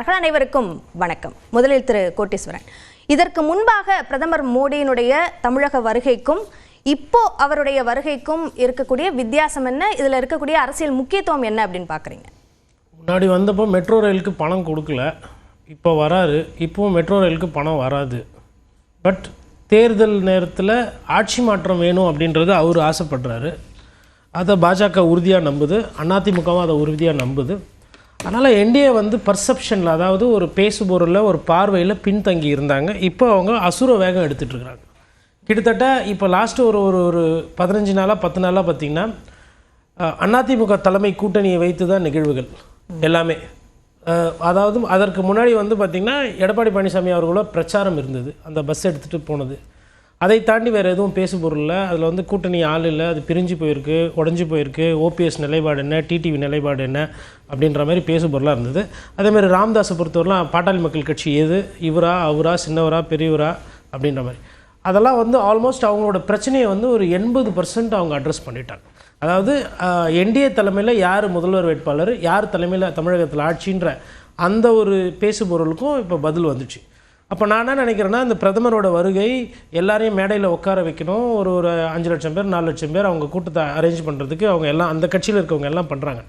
அனைவருக்கும் வணக்கம். முதலில் திரு கோட்டீஸ்வரன், இதற்கு முன்பாக பிரதமர் மோடியினுடைய தமிழக வருகைக்கும் இப்போ அவருடைய வருகைக்கும் இருக்கக்கூடிய வித்தியாசம் என்ன, இதில் இருக்கக்கூடிய அரசியல் முக்கியத்துவம் என்ன அப்படின்னு பார்க்குறீங்க? முன்னாடி வந்தப்போ மெட்ரோ ரயிலுக்கு பணம் கொடுக்கல, இப்போ வராரு. இப்போவும் மெட்ரோ ரயிலுக்கு பணம் வராது. பட் தேர்தல் நேரத்தில் ஆட்சி மாற்றம் வேணும் அப்படின்றது அவர் ஆசைப்படுறாரு. அதை பாஜக உறுதியாக நம்புது, அதிமுகவும் அதை உறுதியாக நம்புது. அதனால் என்டிஏ பர்செப்ஷனில், அதாவது ஒரு பேசுபொருளில் ஒரு பார்வையில் பின்தங்கி இருந்தாங்க. இப்போ அவங்க அசுர வேகம் எடுத்துகிட்ருக்குறாங்க. கிட்டத்தட்ட இப்போ லாஸ்ட்டு ஒரு 15 நாளாக 10 நாளாக பார்த்திங்கன்னா அதிமுக தலைமை கூட்டணியை வைத்து தான் நிகழ்வுகள் எல்லாமே. அதாவது அதற்கு முன்னாடி பார்த்திங்கன்னா எடப்பாடி பழனிசாமி அவர்களோட பிரச்சாரம் இருந்தது, அந்த பஸ் எடுத்துகிட்டு போனது. அதை தாண்டி வேறு எதுவும் பேசுபொருள் இல்லை. அதில் கூட்டணி ஆள் இல்லை, அது பிரிஞ்சு போயிருக்கு, உடஞ்சி போயிருக்கு, ஓபிஎஸ் நிலைப்பாடு என்ன, டிடிவி நிலைப்பாடு என்ன அப்படின்ற மாதிரி பேசுபொருளாக இருந்தது. அதேமாதிரி ராமதாஸை பொறுத்தவரைலாம் பாட்டாளி மக்கள் கட்சி எது, இவரா அவரா சின்னவரா பெரியவரா அப்படின்ற மாதிரி அதெல்லாம் ஆல்மோஸ்ட் அவங்களோட பிரச்சனையை ஒரு 80% அவங்க அட்ரஸ் பண்ணிட்டாங்க. அதாவது என்டிஏ தலைமையில் யார் முதல்வர் வேட்பாளர், யார் தலைமையில் தமிழகத்தில் ஆட்சின்ற அந்த ஒரு பேசுபொருளுக்கும் இப்போ பதில் வந்துச்சு. அப்போ நான் என்ன நினைக்கிறேன்னா, இந்த பிரதமரோட வருகை எல்லாரையும் மேடையில் உட்கார வைக்கணும். ஒரு 5 லட்சம் பேர் 4 லட்சம் பேர் அவங்க கூட்டத்தை அரேஞ்ச் பண்ணுறதுக்கு அவங்க எல்லாம் அந்த கட்சியில் இருக்கவங்க எல்லாம் பண்ணுறாங்க.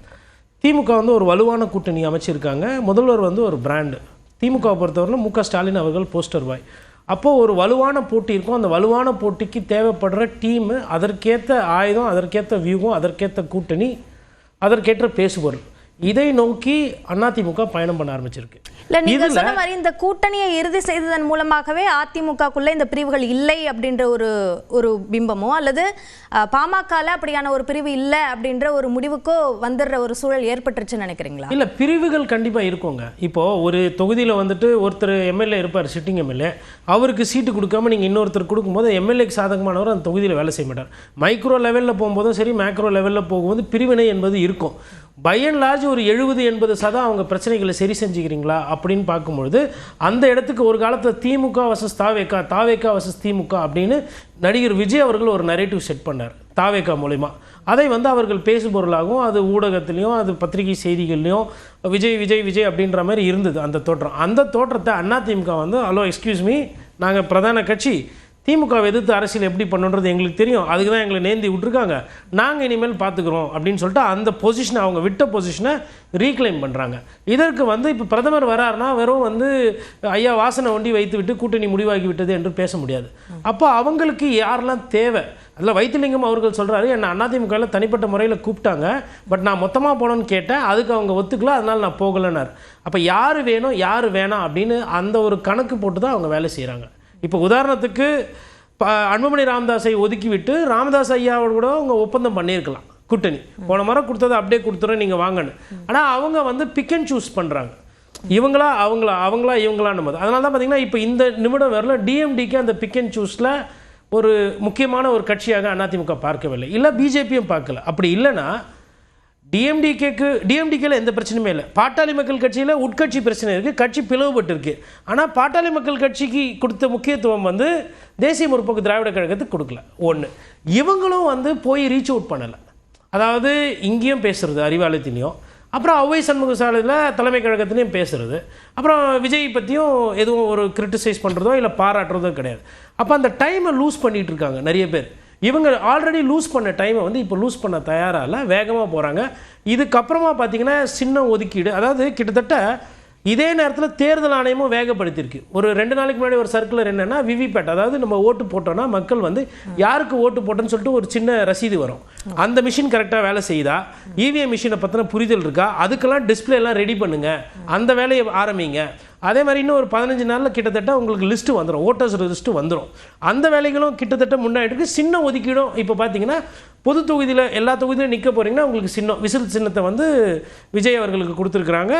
திமுக ஒரு வலுவான கூட்டணி அமைச்சிருக்காங்க. முதல்வர் ஒரு பிராண்டு. திமுகவை பொறுத்தவரையில் மு.க. ஸ்டாலின் அவர்கள் போஸ்டர் பாய். அப்போது ஒரு வலுவான போட்டி இருக்கும். அந்த வலுவான போட்டிக்கு தேவைப்படுற டீமு, அதற்கேற்ற ஆயுதம், அதற்கேற்ற வியூகம், அதற்கேற்ற கூட்டணி, அதற்கேற்ற பேசுபொருள், இதை நோக்கி அதிமுக பயணம் பண்ண ஆரம்பிச்சிருக்கு. இல்லை, நீங்கள் சொன்ன மாதிரி இந்த கூட்டணியை இறுதி செய்ததன் மூலமாகவே அதிமுகக்குள்ளே இந்த பிரிவுகள் இல்லை அப்படின்ற ஒரு பிம்பமோ அல்லது பாமகல அப்படியான ஒரு பிரிவு இல்லை அப்படின்ற ஒரு முடிவுக்கோ வந்துடுற ஒரு சூழல் ஏற்பட்டுருச்சுன்னு நினைக்கிறீங்களா? இல்லை, பிரிவுகள் கண்டிப்பாக இருக்குங்க. இப்போது ஒரு தொகுதியில் ஒருத்தர் எம்எல்ஏ இருப்பார், சிட்டிங் எம்எல்ஏ. அவருக்கு சீட்டு கொடுக்காம நீங்கள் இன்னொருத்தர் கொடுக்கும்போது எம்எல்ஏக்கு சாதகமானவர் அந்த தொகுதியில் வேலை செய்ய மாட்டார். மைக்ரோ லெவலில் போகும்போதும் சரி, மேக்ரோ லெவலில் போகும்போது பிரிவினை என்பது இருக்கும். பை அண்ட் லார்ஜ் ஒரு 70-80% அவங்க பிரச்சனைகளை சரி செஞ்சுக்கிறீங்களா அப்படின்னு பார்க்கும்பொழுது அந்த இடத்துக்கு ஒரு காலத்தில் திமுக வர்சஸ் தாவேகா, தாவேகா வர்சஸ் திமுக அப்படின்னு நடிகர் விஜய் அவர்கள் ஒரு நரேட்டிவ் செட் பண்ணார் தாவேகா மூலமா. அதை அவர்கள் பேசுபொருளாகவும், அது ஊடகத்துலேயும், அது பத்திரிகை செய்திகள்லையும் விஜய் விஜய் விஜய் அப்படின்ற மாதிரி இருந்தது அந்த தோற்றம். அந்த தோற்றத்தை அதிமுக ஹலோ எக்ஸ்கியூஸ் மீ, நாங்கள் பிரதான கட்சி, திமுகவை எதிர்த்து அரசியல் எப்படி பண்ணுன்றது எங்களுக்கு தெரியும், அதுக்கு தான் எங்களை நேர்ந்து விட்டுருக்காங்க, நாங்கள் இனிமேல் பார்த்துக்குறோம் அப்படின்னு சொல்லிட்டு அந்த பொசிஷனை, அவங்க விட்ட பொசிஷனை ரீக்ளைம் பண்ணுறாங்க. இதற்கு இப்போ பிரதமர் வராருன்னா வெறும் ஐயா வாசனை ஒண்டி வைத்து விட்டு கூட்டணி முடிவாகி விட்டது என்று பேச முடியாது. அப்போ அவங்களுக்கு யாரெல்லாம் தேவை, அதில் வைத்திலிங்கம் அவர்கள் சொல்கிறாரு, என்னை அதிமுகவில் தனிப்பட்ட முறையில் கூப்பிட்டாங்க, பட் நான் மொத்தமாக போனோன்னு கேட்டேன், அதுக்கு அவங்க ஒத்துக்கல, அதனால் நான் போகலைன்னார். அப்போ யார் வேணும் யார் வேணாம் அப்படின்னு அந்த ஒரு கணக்கு போட்டு தான் அவங்க வேலை செய்கிறாங்க. இப்போ உதாரணத்துக்கு அன்புமணி ராமதாஸை ஒதுக்கிவிட்டு ராமதாஸ் ஐயாவோட கூட அவங்க ஒப்பந்தம் பண்ணியிருக்கலாம். கூட்டணி போன முறை கொடுத்ததை அப்படியே கொடுத்துறேன் நீங்கள் வாங்கன்னு. ஆனால் அவங்க பிக் அண்ட் சூஸ் பண்ணுறாங்க, இவங்களா இவங்களான்னு போது. அதனால தான் பார்த்தீங்கன்னா இப்போ இந்த நிமிடம் வரல டிஎம்டிக்கு அந்த பிக் அண்ட் சூஸில் ஒரு முக்கியமான ஒரு கட்சியாக அதிமுக பார்க்கவில்லை, இல்லை பிஜேபியும் பார்க்கல. அப்படி இல்லைன்னா டிஎம்டிகேல எந்த பிரச்சனையுமே இல்லை. பாட்டாளி மக்கள் கட்சியில் உட்கட்சி பிரச்சனை இருக்குது, கட்சி பிளவுபட்டு இருக்குது. ஆனால் பாட்டாளி மக்கள் கட்சிக்கு கொடுத்த முக்கியத்துவம் தேசிய முற்போக்கு திராவிட கழகத்துக்கு கொடுக்கல. ஒன்று, இவங்களும் போய் ரீச் அவுட் பண்ணலை. அதாவது இங்கேயும் பேசுகிறது அறிவாலயத்திலையும், அப்புறம் ஔவை சண்முகசாலையில் தலைமை கழகத்திலையும் பேசுகிறது, அப்புறம் விஜய் பற்றியும் எதுவும் ஒரு கிரிட்டிசைஸ் பண்ணுறதோ இல்லை பாராட்டுறதோ கிடையாது. அப்போ அந்த டைமை லூஸ் பண்ணிகிட்டு இருக்காங்க நிறைய பேர். இவங்க ஆல்ரெடி லூஸ் பண்ண டைமை இப்போ லூஸ் பண்ண தயாராக வேகமாக போகிறாங்க. இதுக்கப்புறமா பார்த்திங்கன்னா சின்ன ஒதுக்கீடு, அதாவது கிட்டத்தட்ட இதே நேரத்தில் தேர்தல் ஆணையமும் வேகப்படுத்தியிருக்கு. ஒரு 2 நாளைக்கு முன்னாடி ஒரு சர்க்குலர் என்னென்னா, விவிபேட், அதாவது நம்ம ஓட்டு போட்டோன்னா மக்கள் யாருக்கு ஓட்டு போட்டோன்னு சொல்லிட்டு ஒரு சின்ன ரசீது வரும். அந்த மிஷின் கரெக்டாக வேலை செய்யுதா, இவிஎம் மிஷினை பற்றின புரிதல் இருக்கா, அதுக்கெல்லாம் டிஸ்பிளே எல்லாம் ரெடி பண்ணுங்கள், அந்த வேலையை ஆரம்பிங்க. அதே மாதிரி இன்னும் ஒரு 15 நாளில் கிட்டத்தட்ட உங்களுக்கு லிஸ்ட்டு வந்துடும், ஓட்டர்ஸ் லிஸ்ட்டு வந்துடும். அந்த வேலைகளும் கிட்டத்தட்ட முன்னாடி சின்ன ஒதுக்கீடும் இப்போ பார்த்தீங்கன்னா பொது தொகுதியில் எல்லா தொகுதியிலும் நிற்க போகிறீங்கன்னா உங்களுக்கு விசில் சின்னத்தை விஜய் அவர்களுக்கு கொடுத்துருக்குறாங்க.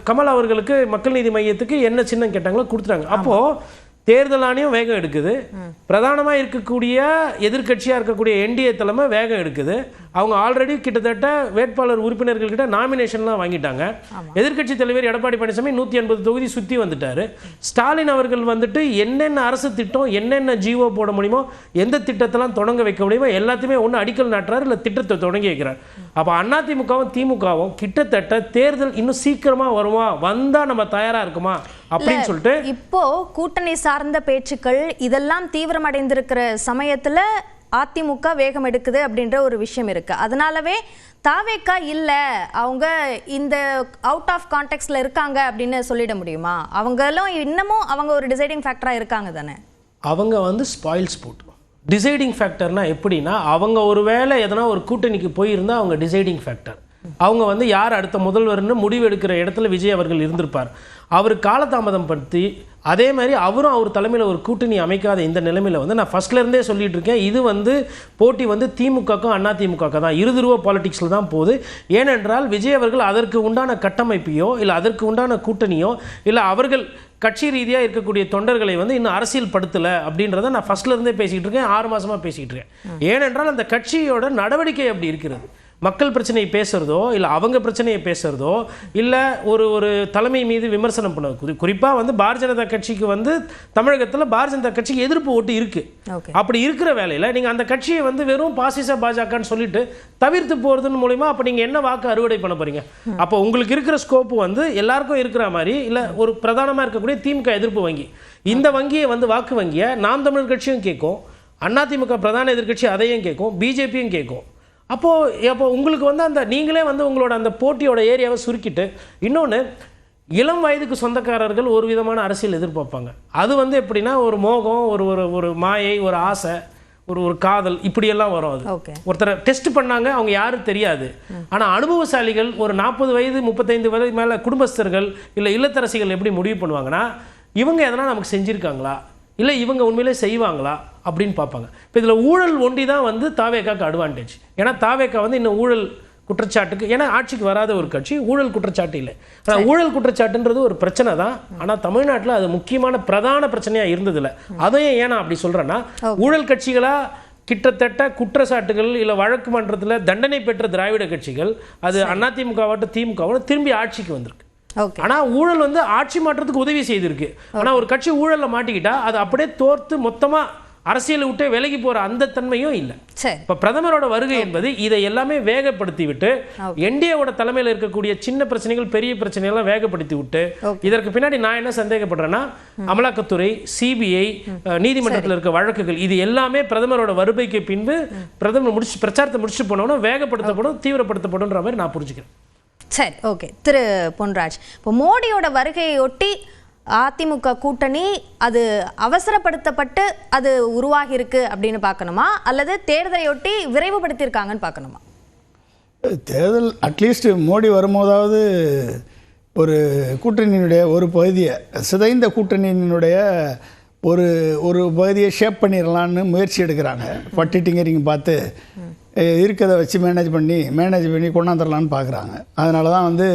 கமல் அவர்களுக்கு மக்கள் நீதி மையத்துக்கு என்ன சின்னம் கேட்டாங்களோ கொடுத்துட்டாங்க. அப்போது தேர்தல் ஆணையம் வேகம் எடுக்குது, பிரதானமாக இருக்கக்கூடிய எதிர்கட்சியாக இருக்கக்கூடிய என்டிஏ தலைமை வேகம் எடுக்குது. அவங்க ஆல்ரெடி கிட்டத்தட்ட வேட்பாளர் உறுப்பினர்கள்கிட்ட நாமினேஷன்லாம் வாங்கிட்டாங்க. எதிர்க்கட்சி தலைவர் எடப்பாடி பழனிசாமி 180 தொகுதி சுற்றி வந்துட்டார். ஸ்டாலின் அவர்கள் வந்துட்டு என்னென்ன அரசு திட்டம், என்னென்ன ஜிஓ போட முடியுமோ, எந்த திட்டத்தெல்லாம் தொடங்க வைக்க முடியுமோ எல்லாத்தையுமே ஒன்று அடிக்கல் நாட்டுறாரு, இல்லை திட்டத்தை தொடங்கி வைக்கிறார். அப்போ அதிமுகவும் திமுகவும் கிட்டத்தட்ட தேர்தல் இன்னும் சீக்கிரமாக வருமா, வந்தால் நம்ம தயாராக இருக்குமா அப்படின்னு சொல்லிட்டு இப்போ கூட்டணி சார்ந்த பேச்சுக்கள் இதெல்லாம் தீவிரமடைந்திருக்கிற சமயத்துல அதிமுக வேகம் எடுக்குது அப்படின்ற ஒரு விஷயம் இருக்கு. அதனாலவே தாவேக்கா இல்ல, அவங்க இந்த அவுட் ஆஃப் கான்டெக்ட்ல இருக்காங்க அப்படின்னு சொல்லிட முடியுமா? அவங்களும் இன்னமும் அவங்க ஒரு டிசைடிங் ஃபேக்டரா இருக்காங்க தானே? அவங்க வந்து ஸ்பாயில் ஸ்போர்ட். டிசைடிங் ஃபேக்டர்னா எப்படின்னா, அவங்க ஒரு வேளை எதனா ஒரு கூட்டணிக்கு போயிருந்தா அவங்க டிசைடிங் ஃபேக்டர். அவங்க வந்து யார் அடுத்த முதல்வர்னு முடிவு எடுக்கிற இடத்துல விஜய் அவர்கள் இருந்திருப்பார். அவர் காலதாமதம் படுத்தி, அதே மாதிரி அவரும் அவர் தலைமையில் ஒரு கூட்டணி அமைக்காத இந்த நிலைமையில் வந்து நான் ஃபர்ஸ்ட்லேருந்தே சொல்லிட்டு இருக்கேன், இது வந்து போட்டி வந்து திமுகக்கும் அதிமுக தான் இருதுருவ பாலிடிக்ஸில் தான் போகுது. ஏனென்றால் விஜய் அவர்கள் அதற்கு உண்டான கட்டமைப்பையோ இல்லை அதற்கு உண்டான கூட்டணியோ இல்லை அவர்கள் கட்சி ரீதியாக இருக்கக்கூடிய தொண்டர்களை வந்து இன்னும் அரசியல் படுத்தலை அப்படின்றத நான் ஃபர்ஸ்ட்லேருந்தே பேசிக்கிட்டு இருக்கேன், 6 மாதமாக பேசிக்கிட்டு இருக்கேன். ஏனென்றால் அந்த கட்சியோட நடவடிக்கை அப்படி இருக்கிறது. மக்கள் பிரச்சனையை பேசுகிறதோ இல்லை அவங்க பிரச்சனையை பேசுகிறதோ இல்லை ஒரு தலைமை மீது விமர்சனம் பண்ண, குறிப்பாக வந்து பாரதிய ஜனதா கட்சிக்கு வந்து தமிழகத்தில் பாரதிய ஜனதா கட்சிக்கு எதிர்ப்பு ஓட்டு இருக்குது. அப்படி இருக்கிற வேலையில் நீங்கள் அந்த கட்சியை வந்து வெறும் பாசிச பாஜகன்னு சொல்லிட்டு தவிர்த்து போகிறதுன்னு மூலிமா அப்போ நீங்கள் என்ன வாக்கு அறுவடை பண்ண போகிறீங்க? அப்போ உங்களுக்கு இருக்கிற ஸ்கோப்பு வந்து எல்லாருக்கும் இருக்கிற மாதிரி இல்லை, ஒரு பிரதானமாக இருக்கக்கூடிய திமுக எதிர்ப்பு வங்கி, இந்த வங்கியை வந்து வாக்கு வங்கியை நாம் தமிழர் கட்சியும் கேட்கும், அதிமுக பிரதான எதிர்கட்சி அதையும் கேட்கும், பிஜேபியும் கேட்கும். அப்போ உங்களுக்கு வந்து அந்த நீங்களே வந்து உங்களோட அந்த போட்டியோட ஏரியாவை சுருக்கிட்டு, இன்னொன்று இளம் வயதுக்கு சொந்தக்காரர்கள் ஒரு விதமான அரசியல் எதிர்பார்ப்பாங்க. அது வந்து எப்படின்னா ஒரு மோகம், ஒரு மாயை, ஒரு ஆசை, ஒரு காதல், இப்படியெல்லாம் வரும். அது ஒருத்தரை டெஸ்ட் பண்ணாங்க, அவங்க யாரும் தெரியாது. ஆனால் அனுபவசாலிகள் ஒரு 40 வயது 35 வயது மேலே குடும்பஸ்தர்கள் இல்லை இல்லத்தரசிகள் எப்படி முடிவு பண்ணுவாங்கன்னா, இவங்க எதனா நமக்கு செஞ்சுருக்காங்களா, இல்லை இவங்க உண்மையிலே செய்வாங்களா அப்படின்னு பார்ப்பாங்க. இப்போ இதில் ஊழல் ஒண்டி தான் வந்து தாவேக்காக்கு அட்வான்டேஜ். ஏன்னா தாவேக்கா வந்து இன்னும் ஊழல் குற்றச்சாட்டுக்கு, ஏன்னா ஆட்சிக்கு வராத ஒரு கட்சி, ஊழல் குற்றச்சாட்டு இல்லை. ஆனால் ஊழல் குற்றச்சாட்டுன்றது ஒரு பிரச்சனை தான். ஆனால் தமிழ்நாட்டில் அது முக்கியமான பிரதான பிரச்சனையாக இருந்ததில்லை. அதையும் ஏன்னா அப்படி சொல்கிறேன்னா, ஊழல் கட்சிகளாக கிட்டத்தட்ட குற்றச்சாட்டுகள் இல்லை வழக்கு மன்றத்தில் தண்டனை பெற்ற திராவிட கட்சிகள், அது அதிமுகவாட்டும் திமுகவோட திரும்பி ஆட்சிக்கு வந்திருக்கு. ஆனால் ஊழல் வந்து ஆட்சி மாற்றத்துக்கு உதவி செய்திருக்கு. ஆனால் ஒரு கட்சி ஊழலில் மாட்டிக்கிட்டா அது அப்படியே தோர்த்து மொத்தமாக அரசியலை விட்டு விலகி போற அந்த தன்மையும் இல்லை. இப்ப பிரதமரோட வருகை என்பது இதை எல்லாமே வேகப்படுத்தி விட்டு, என்டிஏவோட தலைமையில் இருக்கக்கூடிய சின்ன பிரச்சனைகள் பெரிய பிரச்சனைகள் எல்லாம் வேகப்படுத்தி விட்டு, இதற்கு பின்னாடி நான் என்ன சந்தேகப்படுறேன்னா, அமலாக்கத்துறை, சிபிஐ, நீதிமன்றத்தில் இருக்க வழக்குகள், இது எல்லாமே பிரதமரோட வருகைக்கு பின்பு பிரதமர் பிரச்சாரத்தை முடிச்சு போனோம்னா வேகப்படுத்தப்படும், தீவிரப்படுத்தப்படும்ன்ற மாதிரி நான் புரிஞ்சுக்கிறேன். சரி, ஓகே. திரு பொன்ராஜ், இப்போ மோடியோட வருகையை ஒட்டி அதிமுக கூட்டணி அது அவசரப்படுத்தப்பட்டு அது உருவாகி இருக்கு அப்படின்னு பார்க்கணுமா, அல்லது தேர்தலையொட்டி விரைவுபடுத்தியிருக்காங்கன்னு பார்க்கணுமா? தேர்தல் அட்லீஸ்ட் மோடி வரும்போதாவது ஒரு கூட்டணியினுடைய ஒரு பகுதியை, சிதைந்த கூட்டணியினுடைய ஒரு பகுதியை ஷேப் பண்ணிடலான்னு முயற்சி எடுக்கிறாங்க. பட்டி டிங்கரிங் பார்த்து இருக்கிறத வச்சு மேனேஜ் பண்ணி கொண்டாந்துடலான்னு பார்க்குறாங்க. அதனால தான் வந்து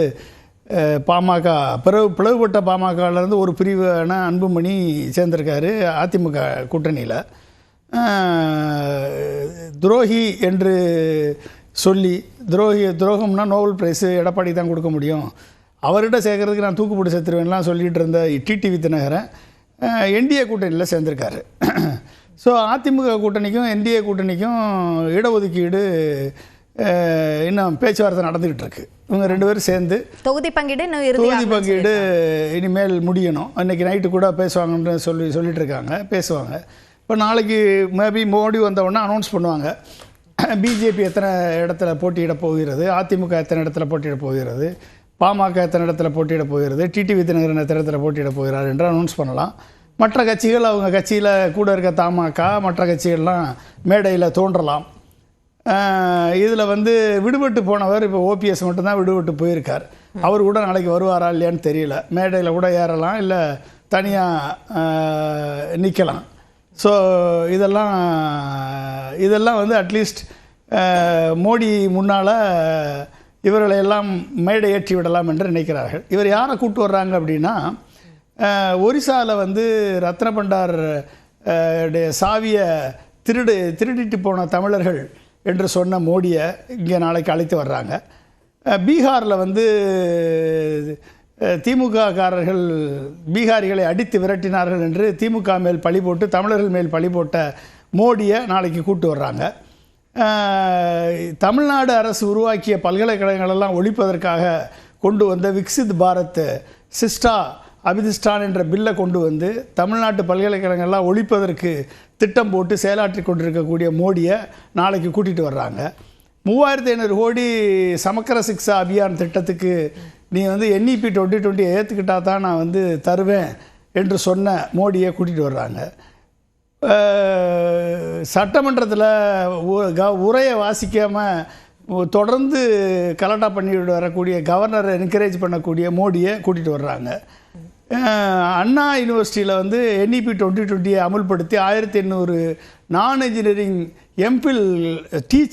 பாமக பிளவுபட்ட பாமகலேருந்து ஒரு பிரிவான அன்புமணி சேர்ந்திருக்காரு அதிமுக கூட்டணியில். துரோகி என்று சொல்லி, துரோகம்னா நோபல் பிரைஸு எடப்பாடி தான் கொடுக்க முடியும், அவர்கிட்ட சேர்க்கறதுக்கு நான் தூக்குப்போட்டு சேர்த்துருவேன்லாம் சொல்லிகிட்டு இருந்த டிடிவி தினகரன் என்டிஏ கூட்டணியில் சேர்ந்திருக்காரு. ஸோ அதிமுக கூட்டணிக்கும் என்டிஏ கூட்டணிக்கும் இடஒதுக்கீடு இன்னும் பேச்சுவார்த்தை நடந்துக்கிட்டு இருக்கு. இவங்க 2 பேரும் சேர்ந்து தொகுதி பங்கீடு இனிமேல் முடியணும். அன்றைக்கி நைட்டு கூட பேசுவாங்கன்னு சொல்லிட்டு இருக்காங்க, பேசுவாங்க. இப்போ நாளைக்கு மேபி மோடி வந்தவுடனே அனௌன்ஸ் பண்ணுவாங்க, பிஜேபி எத்தனை இடத்துல போட்டியிட போகிறது, அதிமுக எத்தனை இடத்துல போட்டியிட போகிறது, பாமக எத்தனை இடத்துல போட்டியிட போகிறது, டிடிவி தினகரன் எத்தனை இடத்துல போட்டியிட போகிறார் என்று அனௌன்ஸ் பண்ணலாம். மற்ற கட்சிகள் அவங்க கட்சியில் கூட இருக்க தமாக மற்ற கட்சிகள்லாம் மேடையில் தோன்றலாம். இதில் வந்து விடுபட்டு போனவர் இப்போ ஓபிஎஸ் மட்டும்தான் விடுபட்டு போயிருக்கார். அவர் கூட நாளைக்கு வருவாரா இல்லையான்னு தெரியல. மேடையில் கூட ஏறலாம், இல்லை தனியாக நிற்கலாம். ஸோ இதெல்லாம் வந்து அட்லீஸ்ட் மோடி முன்னால் இவர்களை எல்லாம் மேடை ஏற்றி விடலாம் என்று நினைக்கிறார்கள். இவர் யாரை கூப்பிட்டு வர்றாங்க அப்படின்னா, ஒரிசாவில் வந்து ரத்ன பண்டார் சாவியை திருடிட்டு போன தமிழர்கள் என்று சொன்ன மோடியை இங்கே நாளைக்கு அழைத்து வர்றாங்க. பீகாரில் வந்து திமுககாரர்கள் பீகாரிகளை அடித்து விரட்டினார்கள் என்று திமுக மேல் பழி போட்டு தமிழர்கள் மேல் பழி போட்ட மோடியை நாளைக்கு கூட்டு வர்றாங்க. தமிழ்நாடு அரசு உருவாக்கிய பல்கலைக்கழகங்களெல்லாம் ஒழிப்பதற்காக கொண்டு வந்த விக்சித் பாரத் சிஸ்டா அபிதிஷ்டான் என்ற பில்லை கொண்டு வந்து தமிழ்நாட்டு பல்கலைக்கழகங்கள்லாம் ஒழிப்பதற்கு திட்டம் போட்டு செயலாற்றி கொண்டிருக்கக்கூடிய மோடியை நாளைக்கு கூட்டிகிட்டு வர்றாங்க. 3500 கோடி சமக்கர சிக்ஷா அபியான் திட்டத்துக்கு நீ வந்து NEP 2020 ஏற்றுக்கிட்டா தான் நான் வந்து தருவேன் என்று சொன்ன மோடியை கூட்டிகிட்டு வர்றாங்க. சட்டமன்றத்தில் உரையை வாசிக்காமல் தொடர்ந்து கலட்டா பண்ணிட்டு வரக்கூடிய கவர்னரை என்கரேஜ் பண்ணக்கூடிய மோடியை கூட்டிகிட்டு வர்றாங்க. அண்ணா யூனிவர்சிட்டியில் வந்து NEP 2020 அமுல்படுத்தி 1800 நான் இன்ஜினியரிங் எம்பில் டீச்சர்